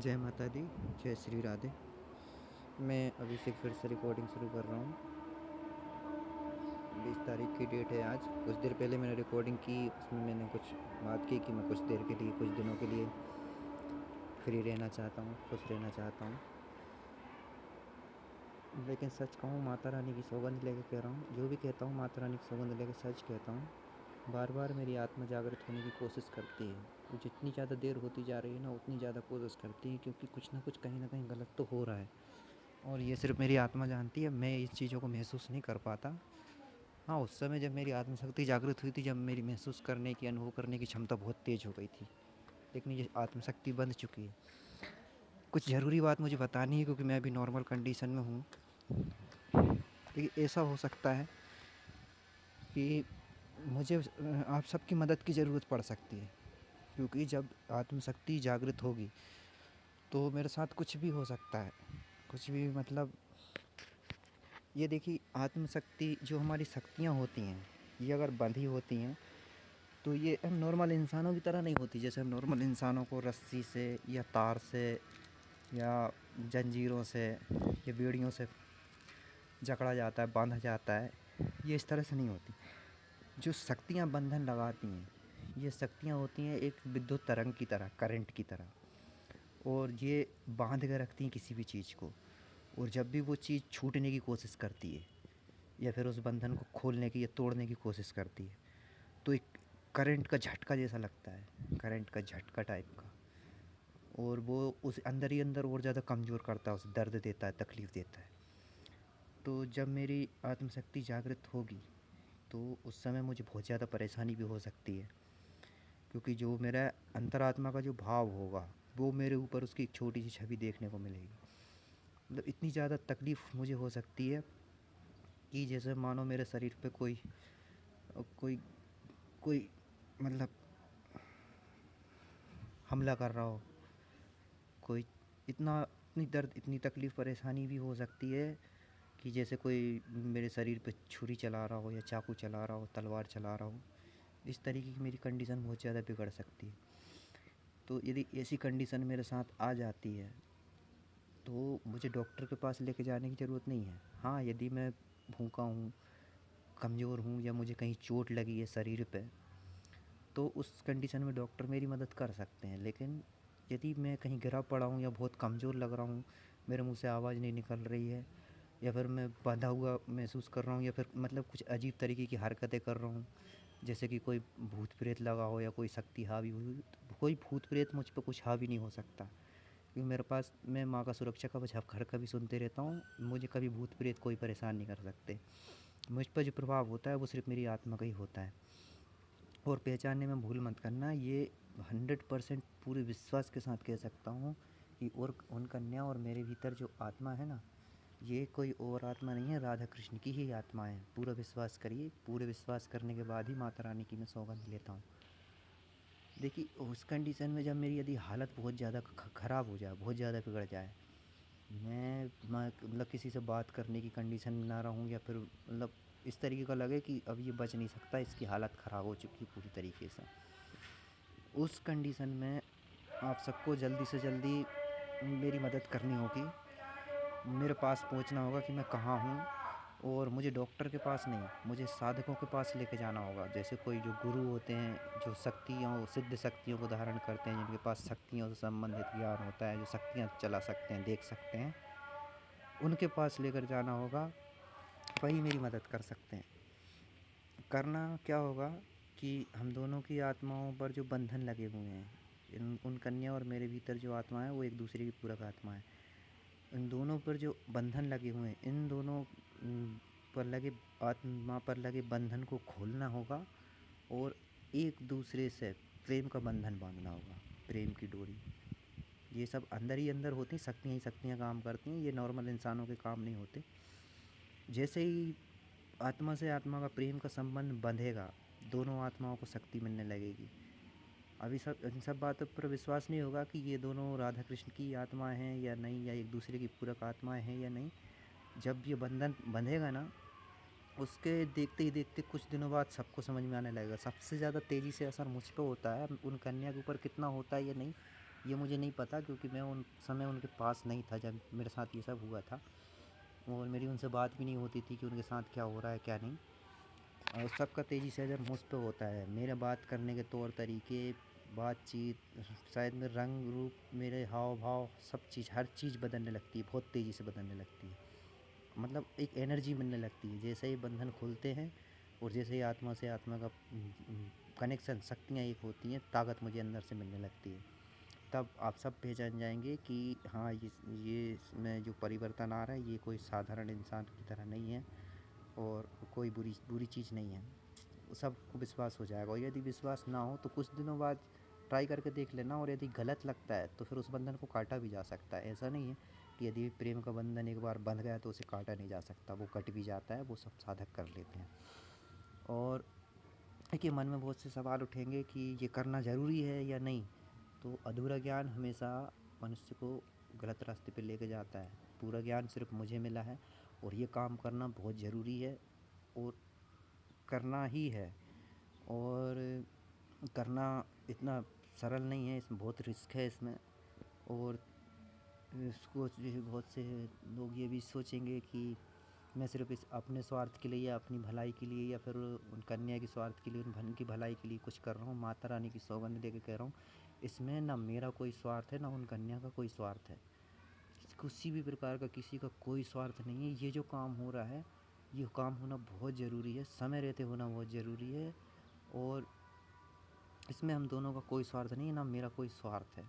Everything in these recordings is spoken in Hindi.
जय माता दी, जय श्री राधे। मैं अभी से फिर से रिकॉर्डिंग शुरू कर रहा हूँ। 20 तारीख की डेट है आज। कुछ देर पहले मैंने रिकॉर्डिंग की, उसमें मैंने कुछ बात की कि मैं कुछ देर के लिए, कुछ दिनों के लिए फ्री रहना चाहता हूँ, खुश रहना चाहता हूँ। लेकिन सच कहूँ, माता रानी की सौगंध लेके कह रहा हूँ, जो भी कहता हूँ माता रानी की सौगंध लेके सच कहता हूँ। बार बार मेरी आत्मा जागृत होने की कोशिश करती है। वो जितनी ज़्यादा देर होती जा रही है ना, उतनी ज़्यादा कोशिश करती है, क्योंकि कुछ ना कहीं गलत तो हो रहा है। और ये सिर्फ मेरी आत्मा जानती है, मैं इस चीज़ों को महसूस नहीं कर पाता। हाँ, उस समय जब मेरी आत्मशक्ति जागृत हुई थी, जब मेरी महसूस करने की, अनुभव करने की क्षमता बहुत तेज़ हो गई थी। लेकिन ये आत्मशक्ति बंध चुकी है। कुछ ज़रूरी बात मुझे बतानी है, क्योंकि मैं अभी नॉर्मल कंडीशन में हूँ। देखिए, ऐसा हो सकता है कि मुझे आप सबकी मदद की ज़रूरत पड़ सकती है, क्योंकि जब आत्मशक्ति जागृत होगी तो मेरे साथ कुछ भी हो सकता है। कुछ भी मतलब, ये देखिए, आत्मशक्ति जो हमारी शक्तियाँ होती हैं, ये अगर बंधी होती हैं तो ये हम नॉर्मल इंसानों की तरह नहीं होती। जैसे हम नॉर्मल इंसानों को रस्सी से या तार से या जंजीरों से या बेड़ियों से जकड़ा जाता है, बांधा जाता है, ये इस तरह से नहीं होती। जो शक्तियाँ बंधन लगाती हैं, ये शक्तियाँ होती हैं एक विद्युत तरंग की तरह, करंट की तरह। और ये बांध कर रखती हैं किसी भी चीज़ को। और जब भी वो चीज़ छूटने की कोशिश करती है या फिर उस बंधन को खोलने की या तोड़ने की कोशिश करती है, तो एक करंट का झटका जैसा लगता है, करंट का झटका टाइप का। और वो उस अंदर ही अंदर और ज़्यादा कमज़ोर करता है, उसे दर्द देता है, तकलीफ़ देता है। तो जब मेरी आत्मशक्ति जागृत होगी तो उस समय मुझे बहुत ज़्यादा परेशानी भी हो सकती है, क्योंकि जो मेरा अंतरात्मा का जो भाव होगा, वो मेरे ऊपर उसकी एक छोटी सी छवि देखने को मिलेगी। मतलब इतनी ज़्यादा तकलीफ़ मुझे हो सकती है कि जैसे मानो मेरे शरीर पे कोई कोई कोई मतलब हमला कर रहा हो। कोई इतनी दर्द, इतनी तकलीफ़, परेशानी भी हो सकती है कि जैसे कोई मेरे शरीर पे छुरी चला रहा हो या चाकू चला रहा हो, तलवार चला रहा हो। इस तरीके की मेरी कंडीशन बहुत ज़्यादा बिगड़ सकती है। तो यदि ऐसी कंडीशन मेरे साथ आ जाती है तो मुझे डॉक्टर के पास लेके जाने की ज़रूरत नहीं है। हाँ, यदि मैं भूखा हूँ, कमज़ोर हूँ या मुझे कहीं चोट लगी है शरीर पे, तो उस कंडीशन में डॉक्टर मेरी मदद कर सकते हैं। लेकिन यदि मैं कहीं गिरा पड़ा हूँ या बहुत कमज़ोर लग रहा हूँ, मेरे मुंह से आवाज़ नहीं निकल रही है, या फिर मैं बंधा हुआ महसूस कर रहा हूँ, या फिर मतलब कुछ अजीब तरीके की हरकतें कर रहा हूँ, जैसे कि कोई भूत प्रेत लगा हो या कोई शक्ति हावी हुई, तो कोई भूत प्रेत मुझ पर कुछ हावी नहीं हो सकता। क्योंकि मेरे पास, मैं माँ का सुरक्षा कवच हर कभी सुनते रहता हूँ। मुझे कभी भूत प्रेत कोई परेशान नहीं कर सकते। मुझ पर जो प्रभाव होता है वो सिर्फ मेरी आत्मा का ही होता है। और पहचानने में भूल मत करना, ये 100% पूरे विश्वास के साथ कह सकता हूँ कि और उन कन्या और मेरे भीतर जो आत्मा है ना, ये कोई और आत्मा नहीं है, राधा कृष्ण की ही आत्मा है। पूरा विश्वास करिए। पूरे विश्वास करने के बाद ही माता रानी की मैं सौगंध लेता हूँ। देखिए, उस कंडीशन में जब मेरी यदि हालत बहुत ज़्यादा ख़राब हो जाए, बहुत ज़्यादा बिगड़ जाए, मैं मतलब किसी से बात करने की कंडीशन में ना रहूँ, या फिर मतलब इस तरीके का लगे कि अब ये बच नहीं सकता, इसकी हालत ख़राब हो चुकी है पूरी तरीके से, उस कंडीशन में आप सबको जल्दी से जल्दी मेरी मदद करनी होगी। मेरे पास पहुंचना होगा कि मैं कहाँ हूँ। और मुझे डॉक्टर के पास नहीं, मुझे साधकों के पास लेके जाना होगा। जैसे कोई जो गुरु होते हैं, जो शक्तियों, सिद्ध शक्तियों को धारण करते हैं, जिनके पास शक्तियों से संबंधित ज्ञान होता है, जो शक्तियाँ चला सकते हैं, देख सकते हैं, उनके पास लेकर जाना होगा। वही मेरी मदद कर सकते हैं। करना क्या होगा कि हम दोनों की आत्माओं पर जो बंधन लगे हुए हैं, उन कन्या और मेरे भीतर जो आत्मा है, वो एक दूसरे की पूरक आत्मा है। इन दोनों पर जो बंधन लगे हुए हैं, इन दोनों पर लगे, आत्मा पर लगे बंधन को खोलना होगा। और एक दूसरे से प्रेम का बंधन बांधना होगा, प्रेम की डोरी। ये सब अंदर ही अंदर होती, शक्तियाँ ही शक्तियाँ काम करती हैं, ये नॉर्मल इंसानों के काम नहीं होते। जैसे ही आत्मा से आत्मा का प्रेम का संबंध बंधेगा, दोनों आत्माओं को शक्ति मिलने लगेगी। अभी इन सब बातों पर विश्वास नहीं होगा कि ये दोनों राधा कृष्ण की आत्मा हैं या नहीं, या एक दूसरे की पूरक आत्माएं हैं या नहीं। जब ये बंधन बंधेगा ना, उसके देखते ही देखते कुछ दिनों बाद सबको समझ में आने लगेगा। सबसे ज़्यादा तेज़ी से असर मुझ पे होता है, उन कन्या के ऊपर कितना होता है या नहीं, ये मुझे नहीं पता, क्योंकि मैं उन समय उनके पास नहीं था जब मेरे साथ ये सब हुआ था, और मेरी उनसे बात भी नहीं होती थी कि उनके साथ क्या हो रहा है क्या नहीं। और सबका तेज़ी से असर मुझ पे होता है। मेरे बात करने के तौर तरीके, बातचीत, शायद मेरे रंग रूप, मेरे हाव भाव, सब चीज़, हर चीज़ बदलने लगती है, बहुत तेज़ी से बदलने लगती है। मतलब एक एनर्जी मिलने लगती है जैसे ही बंधन खुलते हैं, और जैसे ही आत्मा से आत्मा का कनेक्शन, शक्तियाँ एक होती हैं, ताकत मुझे अंदर से मिलने लगती है। तब आप सब पहचान जाएंगे कि हाँ, ये इसमें जो परिवर्तन आ रहा है, ये कोई साधारण इंसान की तरह नहीं है, और कोई बुरी बुरी चीज़ नहीं है। सबको विश्वास हो जाएगा। और यदि विश्वास ना हो तो कुछ दिनों बाद ट्राई करके देख लेना, और यदि गलत लगता है तो फिर उस बंधन को काटा भी जा सकता है। ऐसा नहीं है कि यदि प्रेम का बंधन एक बार बंध गया तो उसे काटा नहीं जा सकता, वो कट भी जाता है, वो सब साधक कर लेते हैं। और देखिए, मन में बहुत से सवाल उठेंगे कि ये करना ज़रूरी है या नहीं। तो अधूरा ज्ञान हमेशा मनुष्य को गलत रास्ते पे लेके जाता है। पूरा ज्ञान सिर्फ मुझे मिला है, और ये काम करना बहुत ज़रूरी है, और करना ही है। और करना इतना सरल नहीं है, इसमें बहुत रिस्क है इसमें। और इसको बहुत से लोग ये भी सोचेंगे कि मैं सिर्फ इस अपने स्वार्थ के लिए या अपनी भलाई के लिए, या फिर उन कन्या के स्वार्थ के लिए, उन बहन की भलाई के लिए कुछ कर रहा हूँ। माता रानी की सौगंध दे के कह रहा हूँ, इसमें ना मेरा कोई स्वार्थ है, ना उन कन्या का कोई स्वार्थ है। किसी भी प्रकार का किसी का कोई स्वार्थ नहीं है। ये जो काम हो रहा है, ये काम होना बहुत ज़रूरी है, समय रहते होना बहुत ज़रूरी है। और इसमें हम दोनों का कोई स्वार्थ नहीं है, ना मेरा कोई स्वार्थ है।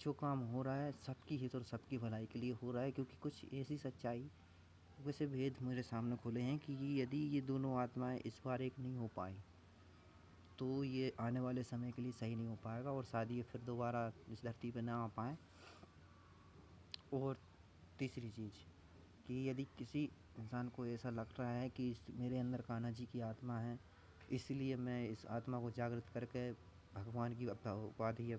जो काम हो रहा है सबकी हित और सबकी भलाई के लिए हो रहा है, क्योंकि कुछ ऐसी सच्चाई, वैसे भेद मेरे सामने खुले हैं कि यदि ये दोनों आत्माएं इस बार एक नहीं हो पाई तो ये आने वाले समय के लिए सही नहीं हो पाएगा, और शायद ये फिर दोबारा इस धरती पर ना आ पाएँ। और तीसरी चीज़ कि यदि किसी इंसान को ऐसा लग रहा है कि मेरे अंदर कान्हा जी की आत्मा है, इसलिए मैं इस आत्मा को जागृत करके भगवान की उपाधि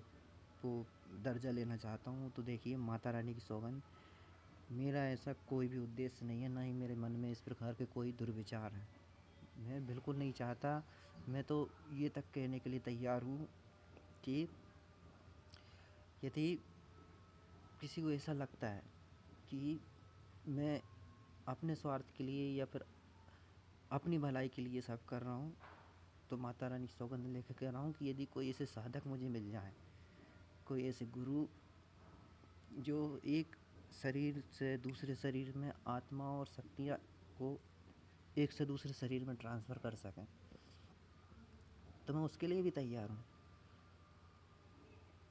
को दर्जा लेना चाहता हूँ, तो देखिए, माता रानी की सौगंध, मेरा ऐसा कोई भी उद्देश्य नहीं है, ना ही मेरे मन में इस प्रकार के कोई दुर्विचार हैं। मैं बिल्कुल नहीं चाहता। मैं तो ये तक कहने के लिए तैयार हूँ कि यदि किसी को ऐसा लगता है कि मैं अपने स्वार्थ के लिए या फिर अपनी भलाई के लिए सब कर रहा हूँ, तो माता रानी की सौगंध लेकर कह रहा हूँ कि यदि कोई ऐसे साधक मुझे मिल जाए, कोई ऐसे गुरु जो एक शरीर से दूसरे शरीर में आत्मा और शक्तियाँ को एक से दूसरे शरीर में ट्रांसफ़र कर सकें, तो मैं उसके लिए भी तैयार हूँ।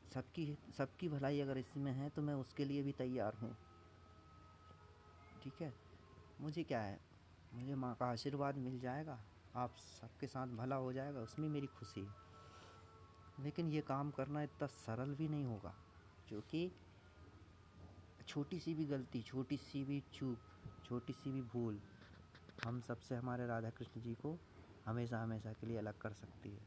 सबकी सबकी भलाई अगर इसमें है तो मैं उसके लिए भी तैयार हूँ। ठीक है, मुझे क्या है, मुझे माँ का आशीर्वाद मिल जाएगा, आप सबके साथ भला हो जाएगा, उसमें मेरी खुशी है। लेकिन ये काम करना इतना सरल भी नहीं होगा, क्योंकि छोटी सी भी गलती, छोटी सी भी चूक, छोटी सी भी भूल हम सबसे, हमारे राधा कृष्ण जी को हमेशा हमेशा के लिए अलग कर सकती है।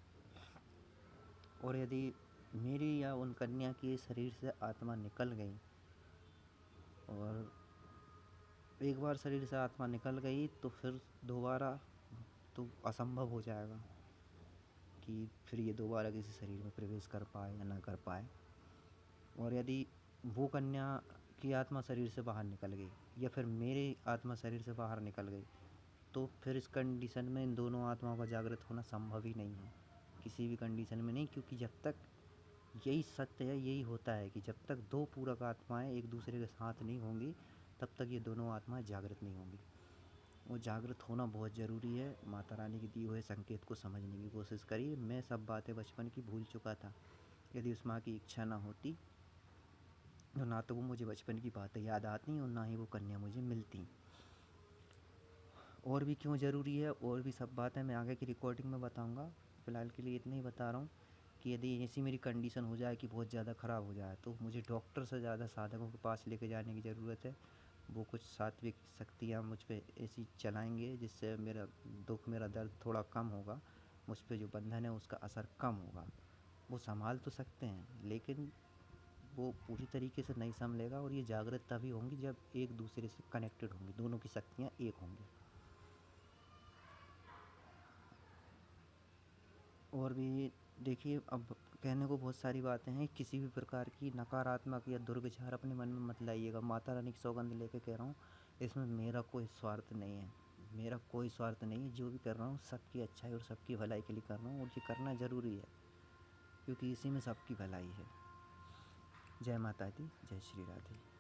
और यदि मेरी या उन कन्या के शरीर से आत्मा निकल गई, और एक बार शरीर से आत्मा निकल गई तो फिर दोबारा तो असंभव हो जाएगा कि फिर ये दोबारा किसी शरीर में प्रवेश कर पाए या ना कर पाए। और यदि वो कन्या की आत्मा शरीर से बाहर निकल गई, या फिर मेरी आत्मा शरीर से बाहर निकल गई, तो फिर इस कंडीशन में इन दोनों आत्माओं का जागृत होना संभव ही नहीं है, किसी भी कंडीशन में नहीं। क्योंकि जब तक, यही सत्य है, यही होता है कि जब तक दो पूरक आत्माएं एक दूसरे के साथ नहीं होंगी, तब तक ये दोनों आत्माएं जागृत नहीं होंगी। वो जागृत होना बहुत ज़रूरी है। माता रानी के दिए हुए संकेत को समझने की कोशिश करिए। मैं सब बातें बचपन की भूल चुका था। यदि उस माँ की इच्छा ना होती तो ना तो वो मुझे बचपन की बातें याद आती और ना ही वो कन्या मुझे मिलती। और भी क्यों ज़रूरी है, और भी सब बातें मैं आगे की रिकॉर्डिंग में बताऊँगा। फ़िलहाल के लिए इतना ही बता रहा हूँ कि यदि ऐसी मेरी कंडीशन हो जाए कि बहुत ज़्यादा ख़राब हो जाए, तो मुझे डॉक्टर से ज़्यादा साधकों के पास लेके जाने की ज़रूरत है। वो कुछ सात्विक शक्तियाँ मुझ पे ऐसी चलाएंगे जिससे मेरा दुख, मेरा दर्द थोड़ा कम होगा। मुझ पे जो बंधन है उसका असर कम होगा। वो संभाल तो सकते हैं, लेकिन वो पूरी तरीके से नहीं संभलेगा। और ये जागृत तभी होंगी जब एक दूसरे से कनेक्टेड होंगी, दोनों की शक्तियाँ एक होंगी। और भी देखिए, अब कहने को बहुत सारी बातें हैं, किसी भी प्रकार की नकारात्मक या दुर्विचार अपने मन में मत लाइएगा। माता रानी की सौगंध लेके कह रहा हूँ, इसमें मेरा कोई स्वार्थ नहीं है, मेरा कोई स्वार्थ नहीं है। जो भी कर रहा हूँ सबकी अच्छाई और सबकी भलाई के लिए कर रहा हूँ, और ये करना ज़रूरी है, क्योंकि इसी में सबकी भलाई है। जय माता दी, जय श्री राधे।